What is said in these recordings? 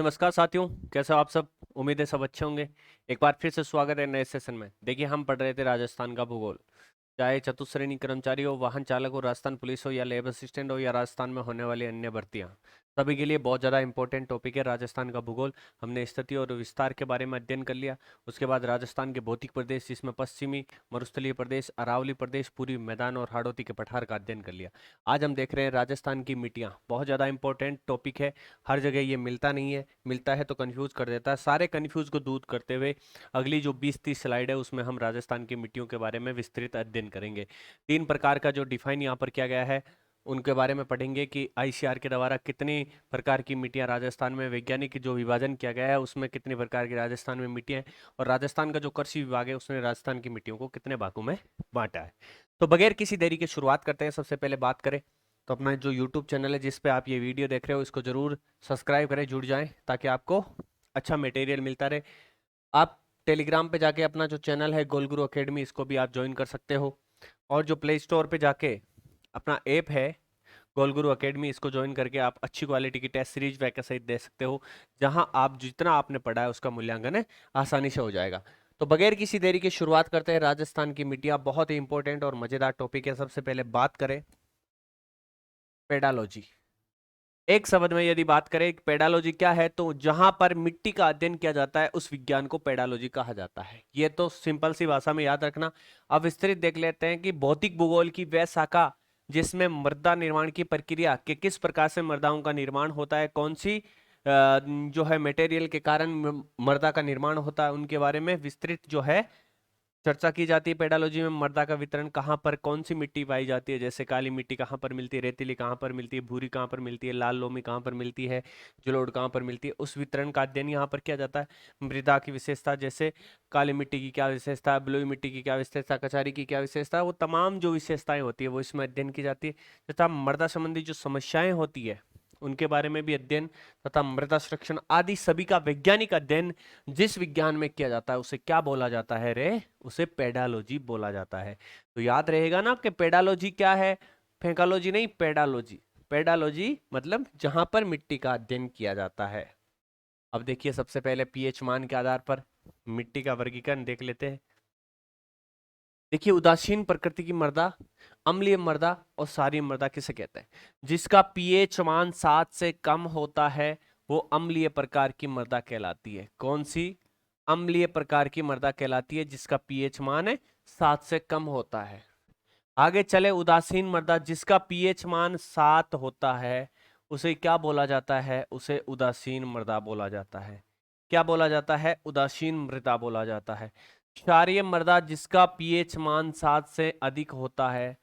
नमस्कार साथियों, कैसे हो आप सब। उम्मीद है सब अच्छे होंगे। एक बार फिर से स्वागत है नए सेशन में। देखिए, हम पढ़ रहे थे राजस्थान का भूगोल। चाहे चतुश्रेणी कर्मचारी हो, वाहन चालक हो, राजस्थान पुलिस हो या लैब असिस्टेंट हो या राजस्थान में होने वाली अन्य भर्तियां, सभी के लिए बहुत ज़्यादा इंपॉर्टेंट टॉपिक है राजस्थान का भूगोल। हमने स्थिति और विस्तार के बारे में अध्ययन कर लिया। उसके बाद राजस्थान के भौतिक प्रदेश, जिसमें पश्चिमी मरुस्थलीय प्रदेश, अरावली प्रदेश, पूर्वी मैदान और हाड़ौती के पठार का अध्ययन कर लिया। आज हम देख रहे हैं राजस्थान की मिट्टियाँ। बहुत ज़्यादा इंपॉर्टेंट टॉपिक है। हर जगह ये मिलता नहीं है, मिलता है तो कंफ्यूज कर देता है। सारे कंफ्यूज को दूर करते हुए अगली जो 20-30 स्लाइड है उसमें हम राजस्थान की मिट्टियों के बारे में विस्तृत अध्ययन करेंगे। 3 प्रकार का जो डिफाइन यहाँ पर किया गया है उनके बारे में पढ़ेंगे कि आईसीआर के द्वारा कितनी प्रकार की मिट्टियाँ राजस्थान में, वैज्ञानिक जो विभाजन किया गया है उसमें कितनी प्रकार की राजस्थान में मिट्टियाँ हैं, और राजस्थान का जो कृषि विभाग है उसने राजस्थान की मिट्टियों को कितने भागों में बांटा है। तो बगैर किसी देरी के शुरुआत करते हैं। सबसे पहले बात करें तो अपना जो यूट्यूब चैनल है जिस पे आप ये वीडियो देख रहे हो, इसको जरूर सब्सक्राइब करें, जुड़ जाएं, ताकि आपको अच्छा मटेरियल मिलता रहे। आप टेलीग्राम पे जाके अपना जो चैनल है गोल गुरु अकेडमी, इसको भी आप ज्वाइन कर सकते हो। और जो प्ले स्टोर पे जाके अपना ऐप है गोल गुरु अकेडमी, इसको ज्वाइन करके आप अच्छी क्वालिटी की टेस्ट सीरीज वैके सहित दे सकते हो, जहां आप जितना आपने पढ़ा है उसका मूल्यांकन है आसानी से हो जाएगा। तो बगैर किसी देरी के शुरुआत करते हैं। राजस्थान की मिट्टियां बहुत ही इंपॉर्टेंट और मजेदार टॉपिक है। सबसे पहले बात करें पेडालॉजी। एक शब्द में यदि बात करें पेडालॉजी क्या है, तो जहां पर मिट्टी का अध्ययन किया जाता है उस विज्ञान को पेडालॉजी कहा जाता है। ये तो सिंपल सी भाषा में याद रखना। अब विस्तृत देख लेते हैं कि भौतिक भूगोल की वह शाखा जिसमें मृदा निर्माण की प्रक्रिया के किस प्रकार से मृदाओं का निर्माण होता है, कौन सी जो है मटेरियल के कारण मृदा का निर्माण होता है, उनके बारे में विस्तृत जो है चर्चा की जाती है। पेडालॉजी में मृदा का वितरण कहाँ पर, कौन सी मिट्टी पाई जाती है, जैसे काली मिट्टी कहाँ पर मिलती है, रेतीली कहाँ पर मिलती है, भूरी कहाँ पर मिलती है, लाल लोमी कहाँ पर मिलती है, जलोढ़ कहाँ पर मिलती है, उस वितरण का अध्ययन यहाँ पर किया जाता है। मृदा की विशेषता, जैसे काली मिट्टी की क्या विशेषता है, बलुई मिट्टी की क्या विशेषता, कचारी की क्या विशेषता है, वो तमाम जो विशेषताएं होती है वो इसमें अध्ययन की जाती है। तथा मृदा संबंधी जो समस्याएं होती है उनके बारे में भी अध्ययन, तथा मृदा संरक्षण आदि सभी का वैज्ञानिक अध्ययन जिस विज्ञान में किया जाता है उसे क्या बोला जाता है रे, उसे पेडालॉजी बोला जाता है। तो याद रहेगा ना कि पेडालॉजी क्या है, फेंकालॉजी नहीं, पेडालॉजी। पेडालॉजी मतलब जहां पर मिट्टी का अध्ययन किया जाता है। अब देखिए, सबसे पहले पीएच मान के आधार पर मिट्टी का वर्गीकरण देख लेते हैं। देखिए, उदासीन प्रकृति की मृदा, अम्लीय मृदा और क्षारीय मृदा किसे कहते हैं। जिसका पीएच मान 7 से कम होता है वो अम्लीय प्रकार की मृदा कहलाती है। कौन सी? अम्लीय प्रकार की मृदा कहलाती है जिसका पीएच मान है 7 से कम होता है। आगे चले, उदासीन मृदा जिसका पीएच मान 7 होता है उसे क्या बोला जाता है, उसे उदासीन मृदा बोला जाता है। क्या बोला जाता है? उदासीन मृदा बोला जाता है। क्षारीय मृदा जिसका पीएच मान 7 से अधिक होता है,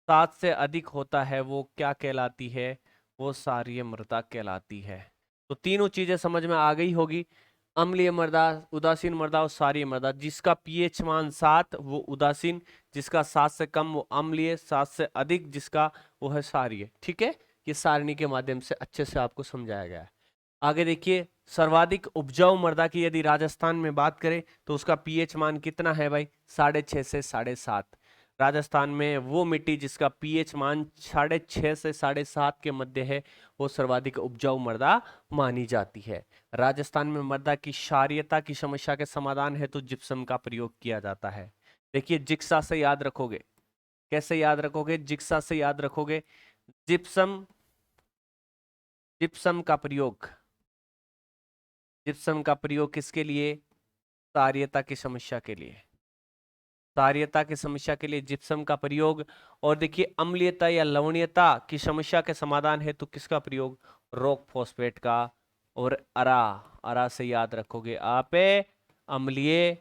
7 से अधिक होता है, वो क्या कहलाती है? वो क्षारीय मृदा कहलाती है। तो तीनों चीजें समझ में आ गई होगी। अम्लीय मृदा, उदासीन मृदा और क्षारीय मृदा। जिसका पीएच मान 7 वो उदासीन, जिसका 7 से कम वो अम्लीय, 7 से अधिक जिसका वो है क्षारीय। ठीक है, ये सारणी के माध्यम से अच्छे से आपको समझाया गया है। आगे देखिए, सर्वाधिक उपजाऊ मृदा की यदि राजस्थान में बात करें तो उसका पीएच मान कितना है भाई? 6.5 से 7.5। राजस्थान में वो मिट्टी जिसका पीएच मान 6.5 से 7.5 के मध्य है वो सर्वाधिक उपजाऊ मृदा मानी जाती है। राजस्थान में मृदा की क्षारीयता की समस्या के समाधान हेतु जिप्सम का प्रयोग किया जाता है। देखिए, जिक्सा से याद रखोगे। कैसे याद रखोगे? जिक्सा से याद रखोगे। जिप्सम, जिप्सम का प्रयोग, जिप्सम का प्रयोग किसके लिए? क्षारीयता की समस्या के लिए। क्षारीयता की समस्या के लिए जिप्सम का प्रयोग। और देखिए, अम्लीयता या लवणीयता की समस्या के समाधान हेतु किसका प्रयोग? रॉक फॉस्फेट का। और अरा, अरा से याद रखोगे आप अम्लीय,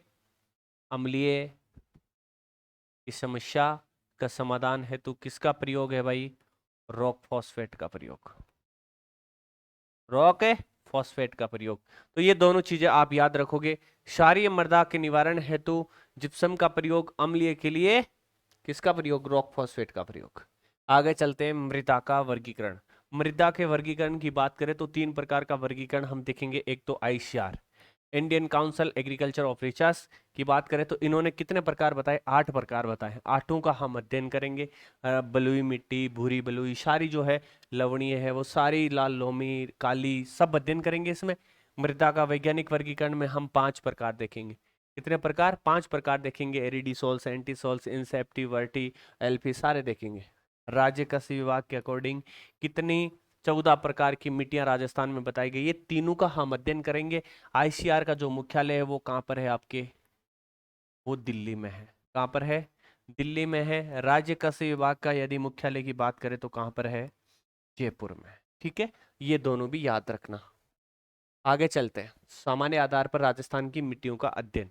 अम्लीय की समस्या का समाधान हेतु किसका प्रयोग है भाई? रॉक फॉस्फेट का प्रयोग। रॉक फॉस्फेट का प्रयोग। तो ये दोनों चीजें आप याद रखोगे। क्षारीय मृदा के निवारण हेतु जिप्सम का प्रयोग, अम्लीय के लिए किसका प्रयोग? रॉक फॉस्फेट का प्रयोग। आगे चलते हैं, मृदा का वर्गीकरण। मृदा के वर्गीकरण की बात करें तो 3 प्रकार का वर्गीकरण हम देखेंगे। एक तो ICR, Indian council agriculture of research की बात करें तो इन्होंने कितने प्रकार बताए? 8 प्रकार बताए। आठों का हम अध्ययन करेंगे। बलुई मिट्टी, भूरी बलुई, सारी जो है लवणीय है वो सारी, लाल लोमी, काली, सब अध्ययन करेंगे इसमें। मृदा का वैज्ञानिक वर्गीकरण में हम 5 प्रकार देखेंगे। कितने प्रकार? 5 प्रकार देखेंगे। एरिडीसोल्स, एंटीसोल्स, इंसेप्टी, वर्टी, एल्फी, सारे देखेंगे। राज्य कृषि विभाग के अकॉर्डिंग कितनी 14 प्रकार की मिट्टियां राजस्थान में बताई गई, ये तीनों का हम अध्ययन करेंगे। आईसीआर का जो मुख्यालय है वो कहाँ पर है आपके? वो दिल्ली में है। कहाँ पर है? दिल्ली में है। राज्य कृषि विभाग का यदि मुख्यालय की बात करें तो कहाँ पर है? जयपुर में। ठीक है, ये दोनों भी याद रखना। आगे चलते हैं। सामान्य आधार पर राजस्थान की मिट्टियों का अध्ययन।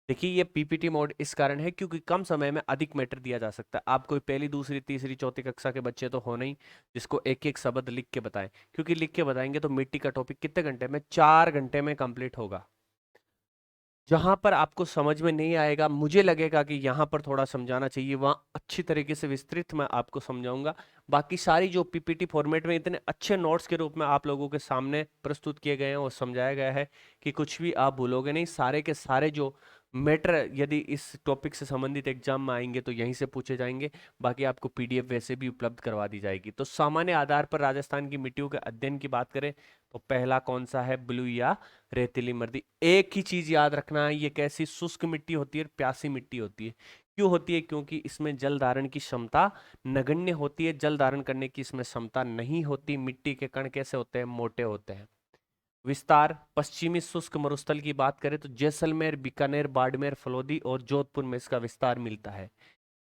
देखिए ये पीपीटी मोड इस कारण है क्योंकि कम समय में अधिक मैटर दिया जा सकता है। आप कोई पहली, दूसरी, तीसरी, चौथी कक्षा के बच्चे तो हो नहीं जिसको एक एक शब्द लिख के बताएं, क्योंकि लिख के बताएंगे तो मिट्टी का टॉपिक कितने घंटे में? 4 घंटे में कंप्लीट होगा। जहां पर आपको समझ में नहीं आएगा, मुझे लगेगा कि यहाँ पर थोड़ा समझाना चाहिए, वहां अच्छी तरीके से विस्तृत मैं आपको समझाऊंगा। बाकी सारी जो पीपीटी फॉर्मेट में इतने अच्छे नोट्स के रूप में आप लोगों के सामने प्रस्तुत किए गए हैं और समझाया गया है कि कुछ भी आप भूलोगे नहीं। सारे के सारे जो मैटर यदि इस टॉपिक से संबंधित एग्जाम में आएंगे तो यहीं से पूछे जाएंगे। बाकी आपको पीडीएफ वैसे भी उपलब्ध करवा दी जाएगी। तो सामान्य आधार पर राजस्थान की मिट्टियों के अध्ययन की बात करें तो पहला कौन सा है? ब्लू या रेतीली मृदा। एक ही चीज याद रखना है, ये कैसी शुष्क मिट्टी होती है? प्यासी मिट्टी होती है। क्यों होती है? क्योंकि इसमें जल धारण की क्षमता नगण्य होती है। जल धारण करने की इसमें क्षमता नहीं होती। मिट्टी के कण कैसे होते हैं? मोटे होते हैं। विस्तार, पश्चिमी शुष्क मरुस्थल की बात करें तो जैसलमेर, बीकानेर, बाड़मेर, फलोदी और जोधपुर में इसका विस्तार मिलता है।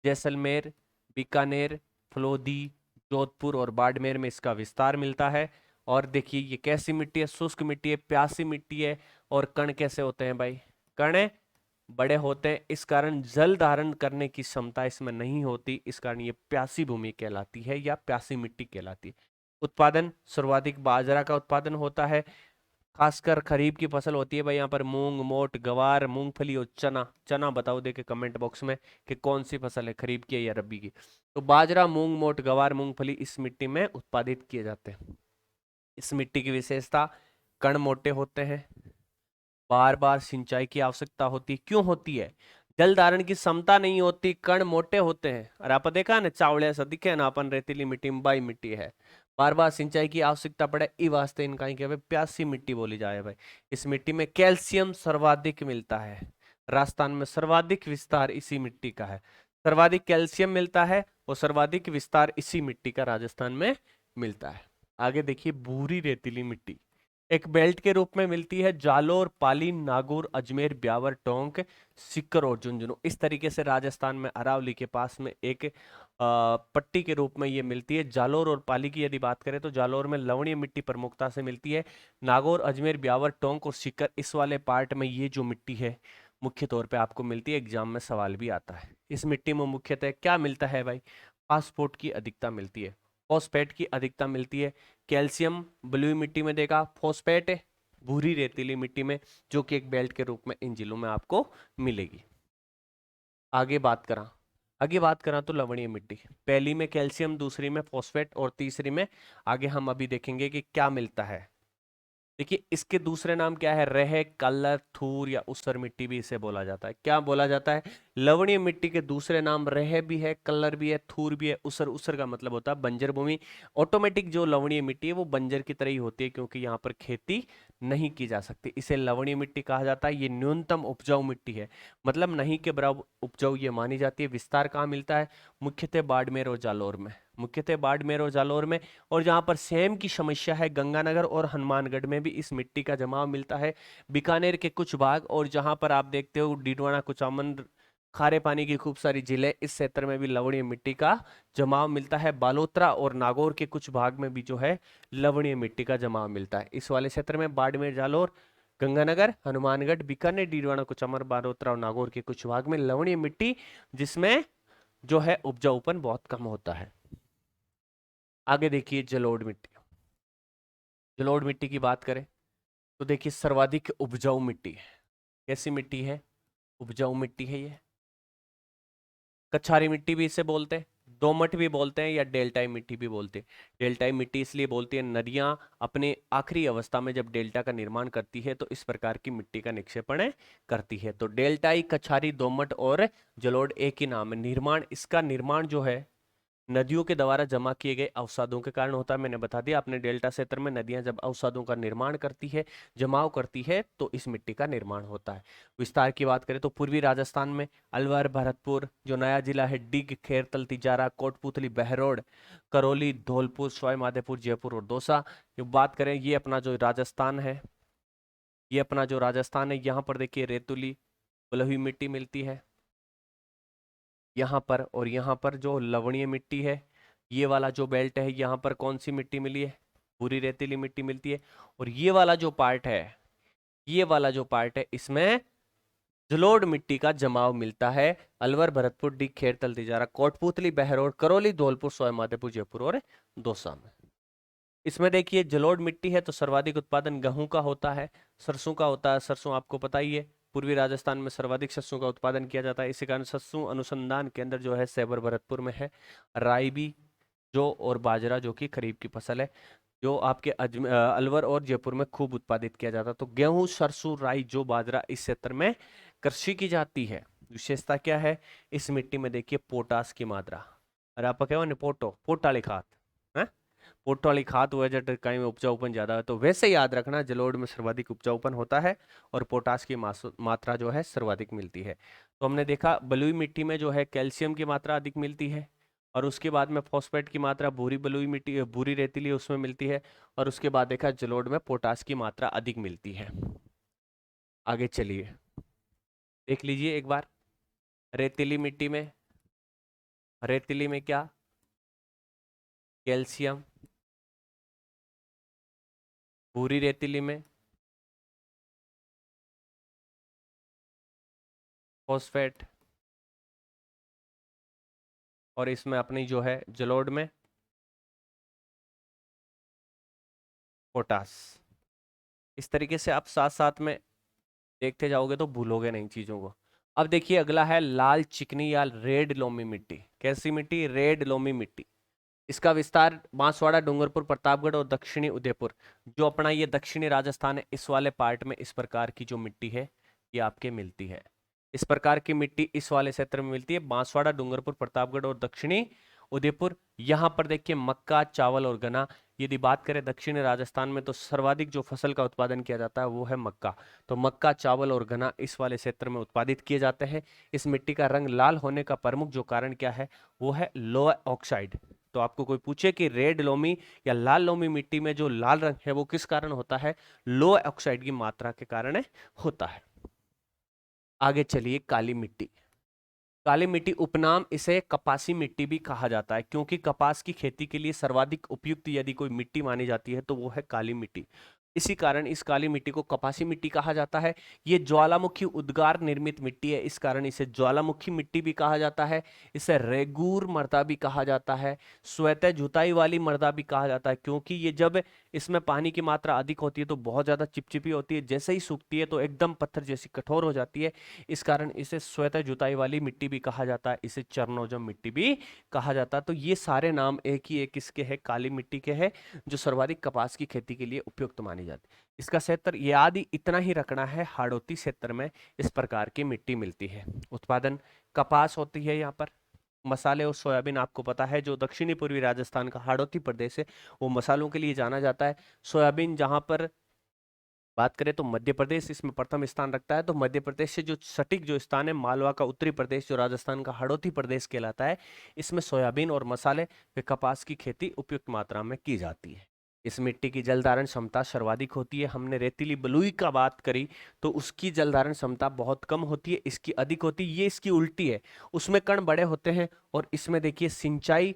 जैसलमेर, बीकानेर, फलोदी, जोधपुर और बाड़मेर में इसका विस्तार मिलता है। और देखिए ये कैसी मिट्टी है? शुष्क मिट्टी है, प्यासी मिट्टी है। और कण कैसे होते हैं भाई? कण बड़े होते हैं, इस कारण जल धारण करने की क्षमता इसमें नहीं होती। इस कारण ये प्यासी भूमि कहलाती है या प्यासी मिट्टी कहलाती है। उत्पादन, सर्वाधिक बाजरा का उत्पादन होता है। खासकर खरीफ की फसल होती है भाई। यहाँ पर मूंग, मोट, गवार, मूंगफली और चना। चना बताओ दे के कमेंट बॉक्स में कि कौन सी फसल है, खरीफ की है या रबी की। तो बाजरा, मूंग, मोट, गवार, मूंगफली इस मिट्टी में उत्पादित किए जाते हैं। इस मिट्टी की विशेषता, कण मोटे होते हैं, बार बार सिंचाई की आवश्यकता होती है। क्यों होती है? जल धारण की क्षमता नहीं होती, कण मोटे होते हैं। और आप देखा ना चावले ऐसा दिखे ना अपन रेतीली मिट्टी में बाई मिट्टी है, बार बार सिंचाई की आवश्यकता पड़े, ई वास्ते इनका ही क्या प्यासी मिट्टी बोली जाए भाई। इस मिट्टी में कैल्शियम सर्वाधिक मिलता है। राजस्थान में सर्वाधिक विस्तार इसी मिट्टी का है। सर्वाधिक कैल्शियम मिलता है और सर्वाधिक विस्तार इसी मिट्टी का राजस्थान में मिलता है। आगे देखिए भूरी रेतीली मिट्टी एक बेल्ट के रूप में मिलती है। जालोर, पाली, नागौर, अजमेर, ब्यावर, टोंक, सीकर और झुंझुनू। इस तरीके से राजस्थान में अरावली के पास में एक पट्टी के रूप में ये मिलती है। जालोर और पाली की यदि बात करें तो जालोर में लवणीय मिट्टी प्रमुखता से मिलती है। नागौर, अजमेर, ब्यावर, टोंक और सीकर इस वाले पार्ट में ये जो मिट्टी है मुख्य तौर पे आपको मिलती है। एग्जाम में सवाल भी आता है। इस मिट्टी में मुख्यतः क्या मिलता है भाई? फास्फोट की अधिकता मिलती है, फॉस्फेट की अधिकता मिलती है। कैल्शियम बलुई मिट्टी में देगा, फॉस्फेट भूरी रेतीली मिट्टी में, जो कि एक बेल्ट के रूप में इन जिलों में आपको मिलेगी। आगे बात करा तो लवणीय मिट्टी, पहली में कैल्शियम, दूसरी में फॉस्फेट और तीसरी में आगे हम अभी देखेंगे कि क्या मिलता है। देखिए इसके दूसरे नाम क्या है? रेह, कलर, थूर या ऊसर मिट्टी भी इसे बोला जाता है। क्या बोला जाता है? लवणीय मिट्टी के दूसरे नाम रेह भी है, कलर भी है, थूर भी है, ऊसर। ऊसर का मतलब होता है बंजर भूमि। ऑटोमेटिक जो लवणीय मिट्टी है वो बंजर की तरह ही होती है क्योंकि यहाँ पर खेती नहीं की जा सकती। इसे लवणीय मिट्टी कहा जाता है। ये न्यूनतम उपजाऊ मिट्टी है, मतलब नहीं के बराबर उपजाऊ ये मानी जाती है। विस्तार कहाँ मिलता है? मुख्यतः बाड़मेर और जालोर में। मुख्यतः बाड़मेर और जालोर में। और जहां पर सेम की समस्या है गंगानगर और हनुमानगढ़ में भी इस मिट्टी का जमाव मिलता है। बीकानेर के कुछ भाग और जहां पर आप देखते हो डीडवाना, कुचामन, खारे पानी की खूब सारी जिले, इस क्षेत्र में भी लवणीय मिट्टी का जमाव मिलता है। बालोतरा और नागौर के कुछ भाग में भी जो है लवणीय मिट्टी का जमाव मिलता है। इस वाले क्षेत्र में बाड़मेर, जालोर, गंगानगर, हनुमानगढ़, बीकानेर, डीडवाना, कुचामन, बालोतरा और नागौर के कुछ भाग में लवणीय मिट्टी जिसमें जो है उपजाऊपन बहुत कम होता है। आगे देखिए जलोढ़ मिट्टी। जलोढ़ मिट्टी की बात करें तो देखिए सर्वाधिक उपजाऊ मिट्टी है। कैसी मिट्टी है? उपजाऊ मिट्टी है ये। कछारी मिट्टी भी इसे बोलते हैं, दोमट भी बोलते हैं या डेल्टाई मिट्टी भी बोलते हैं। डेल्टाई मिट्टी इसलिए बोलते हैं, नदियां अपने आखिरी अवस्था में जब डेल्टा का निर्माण करती है तो इस प्रकार की मिट्टी का निक्षेपण करती है। तो डेल्टाई, कछारी, दोमट और जलोढ़ एक ही नाम है। निर्माण, इसका निर्माण जो है नदियों के द्वारा जमा किए गए अवसादों के कारण होता है। मैंने बता दिया अपने डेल्टा क्षेत्र में नदियां जब अवसादों का निर्माण करती है, जमाव करती है, तो इस मिट्टी का निर्माण होता है। विस्तार की बात करें तो पूर्वी राजस्थान में अलवर, भरतपुर, जो नया जिला है, डिग, खेरतल, तिजारा, कोटपुतली, बहरोड, करौली, धौलपुर, सवाई माधोपुर, जयपुर और दौसा। जो बात करें ये अपना जो राजस्थान है, ये अपना जो राजस्थान है, यहाँ पर देखिए रेतुली, बलुई मिट्टी मिलती है यहाँ पर, और यहाँ पर जो लवणीय मिट्टी है, ये वाला जो बेल्ट है, यहाँ पर कौन सी मिट्टी मिली है, भूरी रेतीली मिट्टी मिलती है। और ये वाला जो पार्ट है, ये वाला जो पार्ट है, इसमें जलोढ़ मिट्टी का जमाव मिलता है। अलवर, भरतपुर, डिग, खेरतल, तिजारा, कोटपुतली, बहरोड, करौली, धौलपुर, सवाई माधोपुर, जयपुर और दौसा में। इसमें देखिए जलोढ़ मिट्टी है तो सर्वाधिक उत्पादन गेहूं का होता है, सरसों का होता है। सरसों आपको पता ही है, पूर्वी राजस्थान में सर्वाधिक सरसों का उत्पादन किया जाता है। इसी कारण सरसों अनुसंधान केंद्र जो है सैबर भरतपुर में है। राई भी, जो और बाजरा जो कि खरीफ की फसल है, जो आपके अलवर और जयपुर में खूब उत्पादित किया जाता है। तो गेहूं, सरसों, राई, जो, बाजरा इस क्षेत्र में कृषि की जाती है। विशेषता क्या है, इस मिट्टी में देखिए पोटास की मात्रा, अरे आप क्या पोटाली खाद है, पोटाली खाद वह जब कहीं में उपजाऊपन ज्यादा है, तो वैसे याद रखना जलोढ़ में सर्वाधिक उपजाऊपन होता है और पोटास की मात्रा जो है सर्वाधिक मिलती है। तो हमने देखा बलुई मिट्टी में जो है कैल्शियम की मात्रा अधिक मिलती है, और उसके बाद में फॉस्फेट की मात्रा भूरी बलुई मिट्टी, भूरी रेतीली उसमें मिलती है, और उसके बाद देखा जलोढ़ में पोटास की मात्रा अधिक मिलती है। आगे चलिए देख लीजिए एक बार, रेतीली मिट्टी में, रेतीली में क्या, कैल्शियम, भूरी रेतीली में फॉस्फेट, और इसमें अपनी जो है जलोढ़ में पोटास। इस तरीके से आप साथ साथ में देखते जाओगे तो भूलोगे नहीं चीजों को। अब देखिए अगला है लाल चिकनी या रेड लोमी मिट्टी। कैसी मिट्टी, रेड लोमी मिट्टी। इसका विस्तार बांसवाड़ा, डूंगरपुर, प्रतापगढ़ और दक्षिणी उदयपुर, जो अपना ये दक्षिणी राजस्थान है, इस वाले पार्ट में इस प्रकार की जो मिट्टी है ये आपके मिलती है। इस प्रकार की मिट्टी इस वाले क्षेत्र में मिलती है, बांसवाड़ा, डूंगरपुर, प्रतापगढ़ और दक्षिणी उदयपुर। यहाँ पर देखिए मक्का, चावल और गन्ना। यदि बात करें दक्षिणी राजस्थान में तो सर्वाधिक जो फसल का उत्पादन किया जाता है वो है मक्का। तो मक्का, चावल और गन्ना इस वाले क्षेत्र में उत्पादित किए जाते हैं। इस मिट्टी का रंग लाल होने का प्रमुख जो कारण क्या है, वो है लोह ऑक्साइड। तो आपको कोई पूछे कि रेड लोमी या लाल लोमी मिट्टी में जो लाल रंग है वो किस कारण होता है, लोह ऑक्साइड की मात्रा के कारण होता है। आगे चलिए, काली मिट्टी। काली मिट्टी उपनाम इसे कपासी मिट्टी भी कहा जाता है, क्योंकि कपास की खेती के लिए सर्वाधिक उपयुक्त यदि कोई मिट्टी मानी जाती है तो वो है काली मिट्टी। इसी कारण इस काली मिट्टी को कपासी मिट्टी कहा जाता है। ये ज्वालामुखी उद्गार निर्मित मिट्टी है, इस कारण इसे ज्वालामुखी मिट्टी भी कहा जाता है। इसे रेगूर मृदा भी कहा जाता है, स्वतः जुताई वाली मृदा भी कहा जाता है, क्योंकि ये जब इसमें पानी की मात्रा अधिक होती है तो बहुत ज्यादा चिपचिपी होती है, जैसे ही सूखती है तो एकदम पत्थर जैसी कठोर हो जाती है। इस कारण इसे स्वतः जुताई वाली मिट्टी भी कहा जाता है, इसे चरनोजम मिट्टी भी कहा जाता है। तो ये सारे नाम एक ही एक इसके है, काली मिट्टी के है, जो सर्वाधिक कपास की खेती के लिए उपयुक्त मानी जाती है। इसका क्षेत्र याद ही इतना ही रखना है, हाड़ौती क्षेत्र में इस प्रकार की मिट्टी मिलती है। उत्पादन कपास होती है यहाँ पर, मसाले और सोयाबीन आपको पता है, जो दक्षिणी पूर्वी राजस्थान का हाड़ौती प्रदेश है वो मसालों के लिए जाना जाता है। सोयाबीन जहां पर बात करें तो मध्य प्रदेश इसमें प्रथम स्थान रखता है। तो मध्य प्रदेश से जो सटीक जो स्थान है, मालवा का उत्तरी प्रदेश जो राजस्थान का हाड़ौती प्रदेश कहलाता है, इसमें सोयाबीन और मसाले व कपास की खेती उपयुक्त मात्रा में की जाती है। इस मिट्टी की जल धारण क्षमता सर्वाधिक होती है। हमने रेतीली बलुई का बात करी तो उसकी जल धारण क्षमता बहुत कम होती है, इसकी अधिक होती है। ये इसकी उल्टी है, उसमें कण बड़े होते हैं और इसमें देखिए सिंचाई,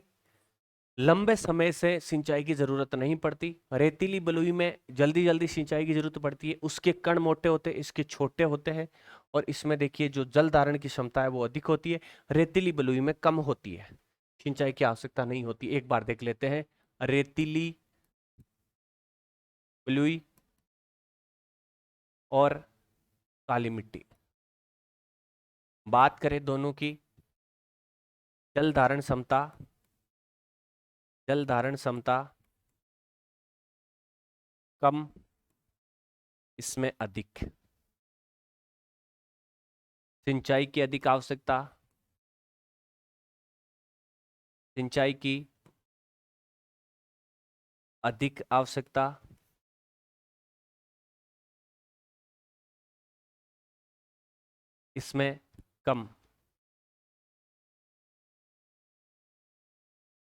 लंबे समय से सिंचाई की जरूरत नहीं पड़ती। रेतीली बलुई में जल्दी जल्दी सिंचाई की जरूरत पड़ती है, उसके कण मोटे होते हैं, इसके छोटे होते हैं, और इसमें देखिए जो जल धारण की क्षमता है वो अधिक होती है, रेतीली बलुई में कम होती है, सिंचाई की आवश्यकता नहीं होती। एक बार देख लेते हैं, रेतीली बलुई और काली मिट्टी, बात करें दोनों की जल धारण क्षमता, जल धारण क्षमता कम, इसमें अधिक, सिंचाई की अधिक आवश्यकता, सिंचाई की अधिक आवश्यकता, इसमें कम,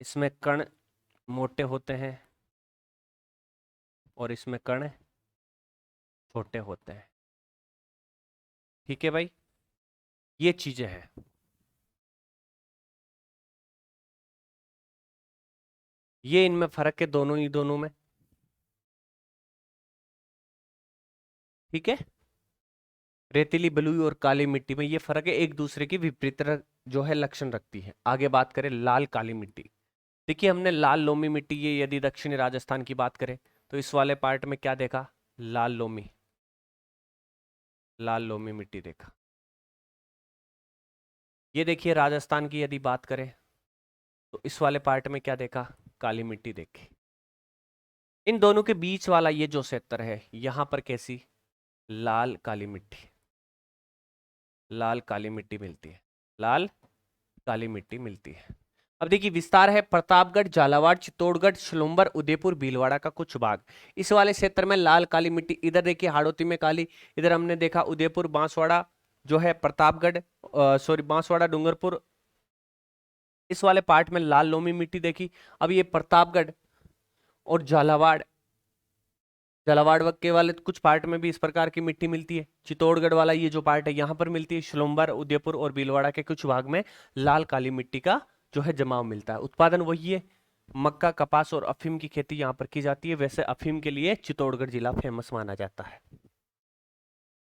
इसमें कण मोटे होते हैं और इसमें कण छोटे होते हैं। ठीक है भाई, ये चीजें हैं। ये इनमें फर्क है दोनों ही दोनों में। ठीक है, रेतीली बलुई और काली मिट्टी में ये फर्क है, एक दूसरे की विपरीत जो है लक्षण रखती है। आगे बात करें लाल काली मिट्टी। देखिए हमने लाल लोमी मिट्टी, ये यदि दक्षिणी राजस्थान की बात करें तो इस वाले पार्ट में क्या देखा, लाल लोमी, लाल लोमी मिट्टी देखा। ये देखिए राजस्थान की यदि बात करें तो इस वाले पार्ट में क्या देखा, काली मिट्टी देखी। इन दोनों के बीच वाला ये जो क्षेत्र है यहां पर कैसी, लाल काली मिट्टी, लाल काली मिट्टी मिलती है, लाल काली मिट्टी मिलती है। अब देखिए विस्तार है प्रतापगढ़, झालावाड़, चित्तौड़गढ़, सलूंबर, उदयपुर, भीलवाड़ा का कुछ भाग। इस वाले क्षेत्र में लाल काली मिट्टी, इधर देखिए हाड़ौती में काली, इधर हमने देखा उदयपुर, बांसवाड़ा जो है प्रतापगढ़, सॉरी बांसवाड़ा, डूंगरपुर, इस वाले पार्ट में लाल लोमी मिट्टी देखी। अब ये प्रतापगढ़ और झालावाड़, झालावाड़ के वाले कुछ पार्ट में भी इस प्रकार की मिट्टी मिलती है। चित्तौड़गढ़ वाला ये जो पार्ट है यहाँ पर मिलती है। सलूंबर, उदयपुर और भीलवाड़ा के कुछ भाग में लाल काली मिट्टी का जो है जमाव मिलता है। उत्पादन वही है, मक्का, कपास और अफीम की खेती यहाँ पर की जाती है। वैसे अफीम के लिए चित्तौड़गढ़ जिला फेमस माना जाता है।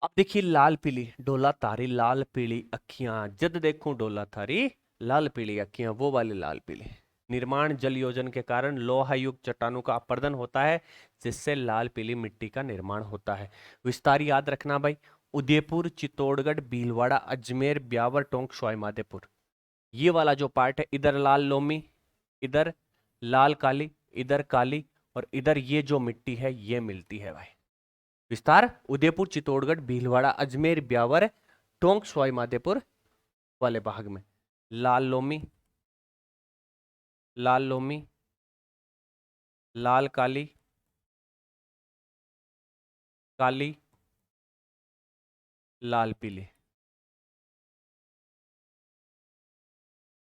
अब देखिए लाल पीली डोला थारी, लाल पीली अखियां, जद देखूं डोला थारी, लाल पीली अखियां, वो वाली लाल पीली। निर्माण जल योजन के कारण लोहा युक्त चट्टानों का अपरदन होता है, जिससे लाल पीली मिट्टी का निर्माण होता है। विस्तार याद रखना भाई, उदयपुर, चित्तौड़गढ़, भीलवाड़ा, अजमेर, ब्यावर, टोंक, सवाई माधोपुर, ये वाला जो पार्ट है, इधर लाल लोमी, इधर लाल काली, इधर काली, और इधर ये जो मिट्टी है ये मिलती है भाई। विस्तार उदयपुर, चित्तौड़गढ़, भीलवाड़ा, अजमेर, ब्यावर, टोंक, सवाई माधोपुर वाले भाग में लाल लोमी, लाल लोमी, लाल काली, काली, लाल पीली,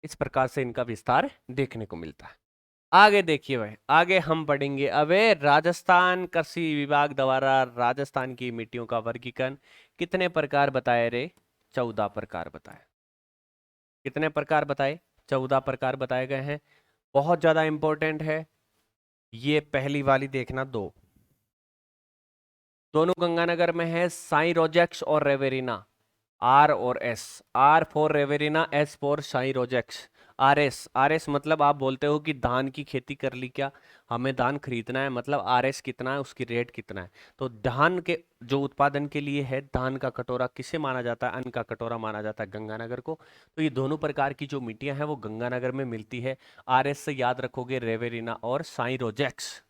इस प्रकार से इनका विस्तार देखने को मिलता है। आगे देखिए भाई, आगे हम पढ़ेंगे अबे राजस्थान कृषि विभाग द्वारा राजस्थान की मिट्टियों का वर्गीकरण कितने प्रकार बताए रे, 14 प्रकार बताए। कितने प्रकार बताए, 14 प्रकार बताए गए हैं। बहुत ज्यादा इंपॉर्टेंट है ये पहली वाली देखना, दो दोनों गंगानगर में है, साई रोजेक्स और रेवेरिना, आर और S, R for Reverina, S for Sai Rojex. R S, R S मतलब आप बोलते हो कि धान की खेती कर ली क्या, हमें धान खरीदना है, मतलब आर एस कितना है, उसकी रेट कितना है। तो धान के जो उत्पादन के लिए है, धान का कटोरा किसे माना जाता है, अन्न का कटोरा माना जाता है गंगानगर को। तो ये दोनों प्रकार की जो मिट्टियां हैं वो गंगानगर में मिलती है। आर एस से याद रखोगे रेवेरिना और साई रोजेक्स।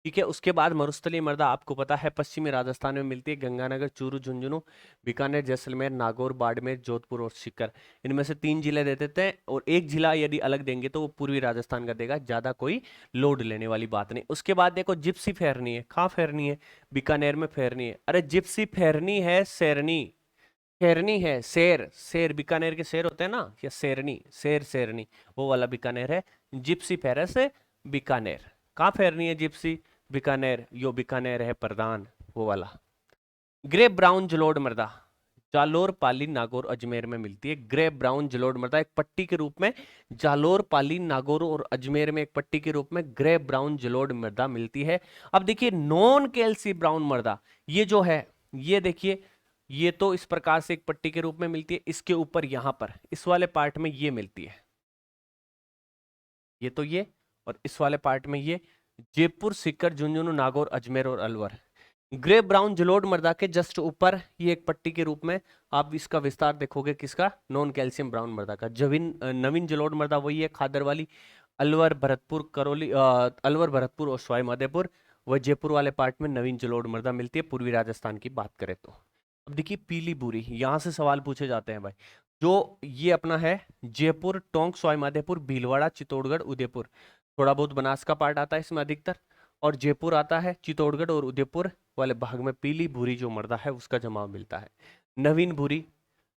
ठीक है, उसके बाद मरुस्थलीय मृदा आपको पता है पश्चिमी राजस्थान में मिलती है, गंगानगर, चूरू, झुंझुनू, बीकानेर, जैसलमेर, नागौर, बाड़मेर, जोधपुर और सीकर। इनमें से 3 जिले दे देते हैं, और एक जिला यदि अलग देंगे तो वो पूर्वी राजस्थान का देगा, ज्यादा कोई लोड लेने वाली बात नहीं। उसके बाद देखो जिप्सी फेरनी है, कहाँ फेरनी है, बीकानेर में फेरनी है। अरे जिप्सी फेरनी है शेरनी, शेरनी है शेर, शेर बीकानेर के शेर होते हैं ना, या शेरनी, शेर शेरनी, वो वाला बीकानेर है। जिप्सी फेरस है बीकानेर, कहाँ फेरनी है जिप्सी, बीकानेर, यो बीकानेर है प्रधान, वो वाला। ग्रे ब्राउन जलोढ़ मृदा जालोर, पाली, नागौर, अजमेर में मिलती है। ग्रे ब्राउन जलोढ़ मृदा एक पट्टी के रूप में जालोर, पाली, नागौर और अजमेर में एक पट्टी के रूप में ग्रे ब्राउन जलोढ़ मृदा मिलती है। अब देखिए नॉन कैल्सी ब्राउन मृदा, ये जो है ये देखिए, ये तो इस प्रकार से एक पट्टी के रूप में मिलती है, इसके ऊपर यहां पर इस वाले पार्ट में ये मिलती है, ये तो ये, और इस वाले पार्ट में ये, जयपुर, सीकर, झुंझुनू, नागौर, अजमेर और अलवर। ग्रे ब्राउन जलोढ़ मृदा के जस्ट ऊपर ये एक पट्टी के रूप में आप इसका विस्तार देखोगे, किसका, नॉन कैल्शियम ब्राउन मृदा का। जविन नवीन जलोढ़ मृदा वही है, खादर वाली, अलवर, भरतपुर, करौली, अलवर, भरतपुर और सवाई माधोपुर। वह जयपुर वाले पार्ट में नवीन जलोढ़ मृदा मिलती है, पूर्वी राजस्थान की बात करें तो। अब देखिए पीली बुरी, यहां से सवाल पूछे जाते हैं भाई। जो ये अपना है जयपुर, टोंक, सवाईमाधोपुर, भीलवाड़ा, चित्तौड़गढ़, उदयपुर, थोड़ा बहुत बनास का पार्ट आता है इसमें अधिकतर, और जयपुर आता है। चित्तौड़गढ़ और उदयपुर वाले भाग में पीली भूरी जो मृदा है उसका जमाव मिलता है। नवीन भूरी,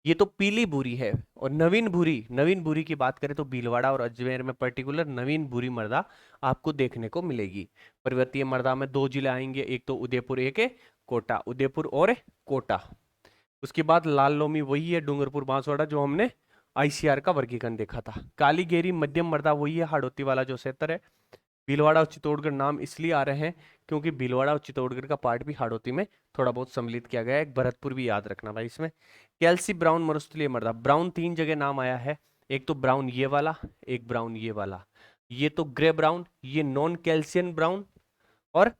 ये तो पीली भूरी है। और नवीन भूरी की बात करें तो भीलवाड़ा और अजमेर में पर्टिकुलर नवीन भूरी मृदा आपको देखने को मिलेगी। पर्वतीय मृदा में दो जिले आएंगे, एक तो उदयपुर, एक है कोटा, उदयपुर और कोटा। उसके बाद लाल लोमी वही है, डूंगरपुर, बांसवाड़ा, जो हमने आईसीआर का वर्गीकरण देखा था। काली गेरी मध्यम मृदा वही है, हाड़ौती वाला जो क्षेत्र है। भीलवाड़ा और चित्तौड़गढ़ नाम इसलिए आ रहे हैं क्योंकि भीलवाड़ा और चित्तौड़गढ़ का पार्ट भी हाड़ौती में थोड़ा बहुत सम्मिलित किया गया है। एक भरतपुर भी याद रखना भाई इसमें। कैल्सी ब्राउन मरुस्थलीय मृदा, ब्राउन 3 जगह नाम आया है, एक तो ब्राउन ये वाला, एक ब्राउन ये वाला, ये तो ग्रे ब्राउन, ये नॉन कैल्सियन ब्राउन, और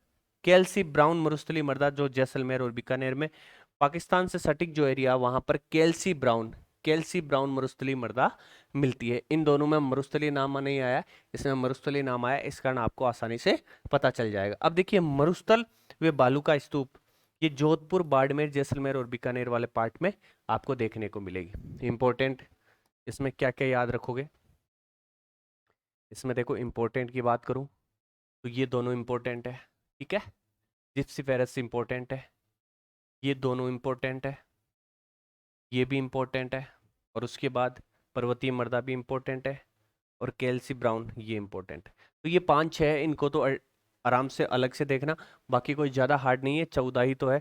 कैल्सी ब्राउन मरुस्थलीय मृदा जो जैसलमेर और बीकानेर में, पाकिस्तान से सटीक जो एरिया वहां पर कैल्सी ब्राउन मरुस्थलीय मृदा मिलती है। इन दोनों में मरुस्थलीय नाम नहीं आया, इसमें मरुस्थलीय नाम आया, इस कारण आपको आसानी से पता चल जाएगा। अब देखिए मरुस्थल वे बालू का स्तूप, ये जोधपुर, बाड़मेर, जैसलमेर और बीकानेर वाले पार्ट में आपको देखने को मिलेगी। इंपॉर्टेंट इसमें क्या क्या याद रखोगे, इसमें देखो इंपॉर्टेंट की बात करूं तो ये दोनों इंपॉर्टेंट है, ठीक है। जिप्सीफेरस इंपॉर्टेंट है, ये दोनों इंपॉर्टेंट है, ये भी इंपॉर्टेंट है, और उसके बाद पर्वतीय मृदा भी इंपॉर्टेंट है, और कैल्सी ब्राउन ये इंपॉर्टेंट है। तो ये 5-6 है, इनको तो आराम से अलग से देखना, बाकी कोई ज़्यादा हार्ड नहीं है, 14 ही तो है,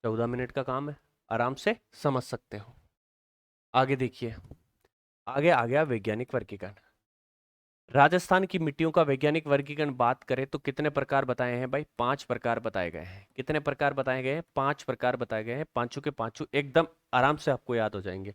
14 मिनट का काम है, आराम से समझ सकते हो। आगे देखिए, आगे आ गया वैज्ञानिक वर्गीकरण। राजस्थान की मिट्टियों का वैज्ञानिक वर्गीकरण बात करें तो कितने प्रकार बताए हैं भाई? 5 प्रकार बताए गए हैं। कितने प्रकार बताए गए हैं? 5 प्रकार बताए गए हैं। पांचों के पांचों एकदम आराम से आपको याद हो जाएंगे।